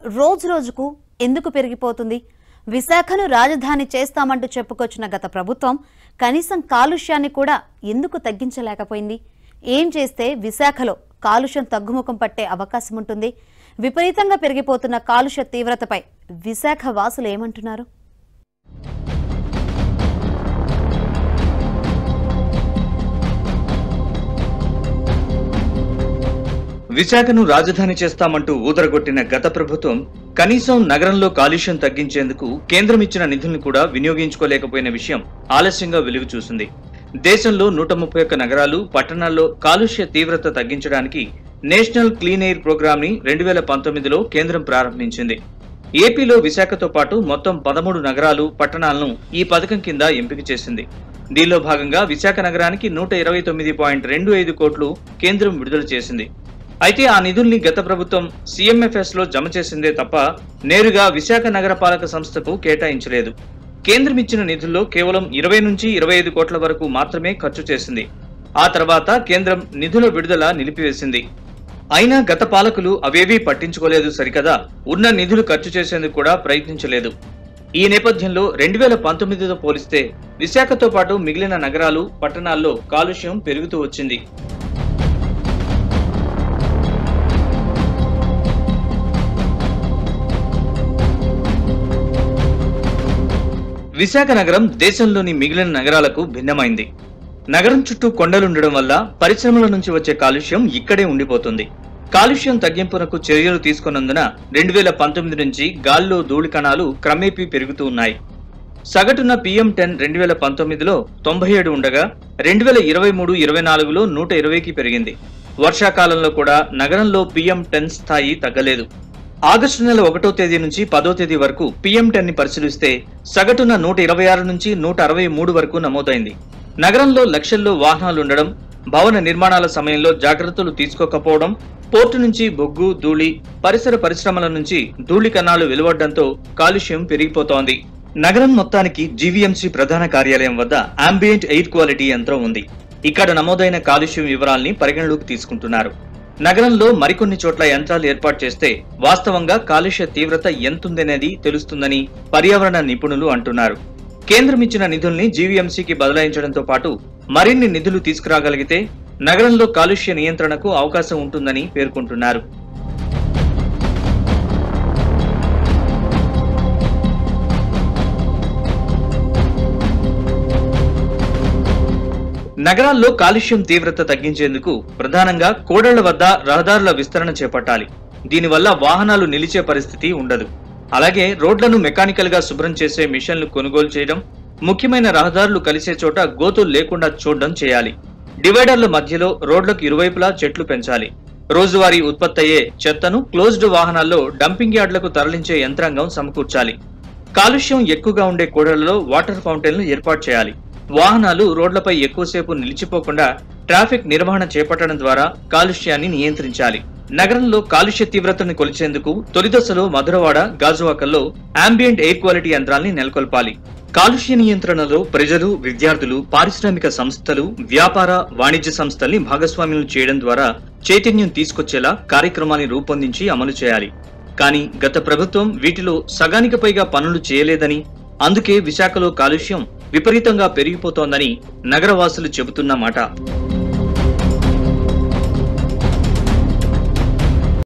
రోజురోజుకు ఎందుకు పెరిగిపోతుంది? విశాఖను రాజధాని చేస్తామంటూ చెప్పుకొచ్చిన గత ప్రభుత్వం కనీసం కాలుష్యాన్ని కూడా ఎందుకు తగ్గించలేకపోయింది? ఏం చేస్తే విశాఖలో కాలుష్యం తగ్గుముఖం పట్టే అవకాశం ఉంటుంది? విపరీతంగా పెరిగిపోతున్న కాలుష్య తీవ్రతపై విశాఖ వాసులు ఏమంటున్నారు? విశాఖను రాజధాని చేస్తామంటూ ఊదరగొట్టిన గత ప్రభుత్వం కనీసం నగరంలో కాలుష్యం తగ్గించేందుకు కేంద్రం ఇచ్చిన నిధులను కూడా వినియోగించుకోలేకపోయిన విషయం ఆలస్యంగా వెలుగు చూసింది. దేశంలో 131 నగరాలు, పట్టణాల్లో కాలుష్య తీవ్రత తగ్గించడానికి నేషనల్ క్లీన్ ఎయిర్ ప్రోగ్రామ్ ని 2019లో కేంద్రం ప్రారంభించింది. ఏపీలో విశాఖతో పాటు మొత్తం 13 నగరాలు, పట్టణాలను ఈ పథకం కింద ఎంపిక చేసింది. దీనిలో భాగంగా విశాఖ నగరానికి 129.25 కోట్లు కేంద్రం విడుదల చేసింది. అయితే ఆ నిధుల్ని గత ప్రభుత్వం CMFS లో జమ చేసిందే తప్ప నేరుగా విశాఖ నగరపాలక సంస్థకు కేటాయించలేదు. కేంద్రం ఇచ్చిన నిధుల్లో కేవలం 20 నుంచి 25 కోట్ల వరకు మాత్రమే ఖర్చు చేసింది. ఆ తర్వాత కేంద్రం నిధుల విడుదల నిలిపివేసింది. అయినా గత పాలకులు అవేవీ పట్టించుకోలేదు సరికదా, ఉన్న నిధులు ఖర్చు చేసేందుకు కూడా ప్రయత్నించలేదు. ఈ నేపథ్యంలో 2019తో పోలిస్తే విశాఖతో పాటు మిగిలిన నగరాలు, పట్టణాల్లో కాలుష్యం పెరుగుతూ వచ్చింది. విశాఖ నగరం దేశంలోని మిగిలిన నగరాలకు భిన్నమైంది. నగరం చుట్టూ కొండలుండడం వల్ల పరిశ్రమల నుంచి వచ్చే కాలుష్యం ఇక్కడే ఉండిపోతుంది. కాలుష్యం తగ్గింపునకు చర్యలు తీసుకున్నందున 2019 నుంచి గాల్లో ధూళి కణాలు క్రమేపీ పెరుగుతూ ఉన్నాయి. సగటున PM10 2019లో 97 ఉండగా 2023-24లో 120కి పెరిగింది. వర్షాకాలంలో కూడా నగరంలో PM10 స్థాయి తగ్గలేదు. ఆగస్టు నెల 1వ తేదీ నుంచి 10వ తేదీ వరకు PM10 ని పరిశీలిస్తే సగటున 126 నుంచి 163 వరకు నమోదైంది. నగరంలో లక్షల్లో వాహనాలు ఉండడం, భవన నిర్మాణాల సమయంలో జాగ్రత్తలు తీసుకోకపోవడం, పోర్టు నుంచి బొగ్గు, ధూళి, పరిసర పరిశ్రమల నుంచి ధూళి కణాలు వెలువడడంతో కాలుష్యం పెరిగిపోతోంది. నగరం మొత్తానికి GVMC ప్రధాన కార్యాలయం వద్ద అంబియంట్ ఎయిర్ క్వాలిటీ యంత్రం ఉంది. ఇక్కడ నమోదైన కాలుష్యం వివరాల్ని పరిగణలోకి తీసుకుంటున్నారు. నగరంలో మరికొన్ని చోట్ల యంత్రాలు ఏర్పాటు చేస్తే వాస్తవంగా కాలుష్య తీవ్రత ఎంతుందనేది తెలుస్తుందని పర్యావరణ నిపుణులు అంటున్నారు. కేంద్రం ఇచ్చిన నిధుల్ని GVMCకి బదలాయించడంతో పాటు మరిన్ని నిధులు తీసుకురాగలిగితే నగరంలో కాలుష్య నియంత్రణకు అవకాశం ఉంటుందని పేర్కొంటున్నారు. నగరాల్లో కాలుష్యం తీవ్రత తగ్గించేందుకు ప్రధానంగా కూడళ్ల వద్ద రహదారుల విస్తరణ చేపట్టాలి. దీనివల్ల వాహనాలు నిలిచే పరిస్థితి ఉండదు. అలాగే రోడ్లను మెకానికల్ గా శుభ్రం చేసే మిషన్లు కొనుగోలు చేయడం, ముఖ్యమైన రహదారులు కలిసే చోట గోతులు లేకుండా చూడడం చేయాలి. డివైడర్ల మధ్యలో రోడ్లకు ఇరువైపులా చెట్లు పెంచాలి. రోజువారీ ఉత్పత్తయ్యే చెత్తను క్లోజ్డ్ వాహనాల్లో డంపింగ్ యార్డులకు తరలించే యంత్రాంగం సమకూర్చాలి. కాలుష్యం ఎక్కువగా ఉండే కూడళ్లలో వాటర్ ఫౌంటైన్లు ఏర్పాటు చేయాలి. వాహనాలు రోడ్లపై ఎక్కువసేపు నిలిచిపోకుండా ట్రాఫిక్ నిర్వహణ చేపట్టడం ద్వారా కాలుష్యాన్ని నియంత్రించాలి. నగరంలో కాలుష్య తీవ్రతను కొలిచేందుకు తొలిదశలో మధురవాడ, గాజువాకల్లో అంబియంట్ ఎయిర్ క్వాలిటీ యంత్రాల్ని నెలకొల్పాలి. కాలుష్య నియంత్రణలో ప్రజలు, విద్యార్థులు, పారిశ్రామిక సంస్థలు, వ్యాపార, వాణిజ్య సంస్థల్ని భాగస్వామ్యం చేయడం ద్వారా చైతన్యం తీసుకొచ్చేలా కార్యక్రమాన్ని రూపొందించి అమలు చేయాలి. కానీ గత ప్రభుత్వం వీటిలో సగానికి పైగా పనులు చేయలేదని, అందుకే విశాఖలో కాలుష్యం విపరీతంగా పెరిగిపోతోందని నగరవాసులు చెబుతున్న మాట.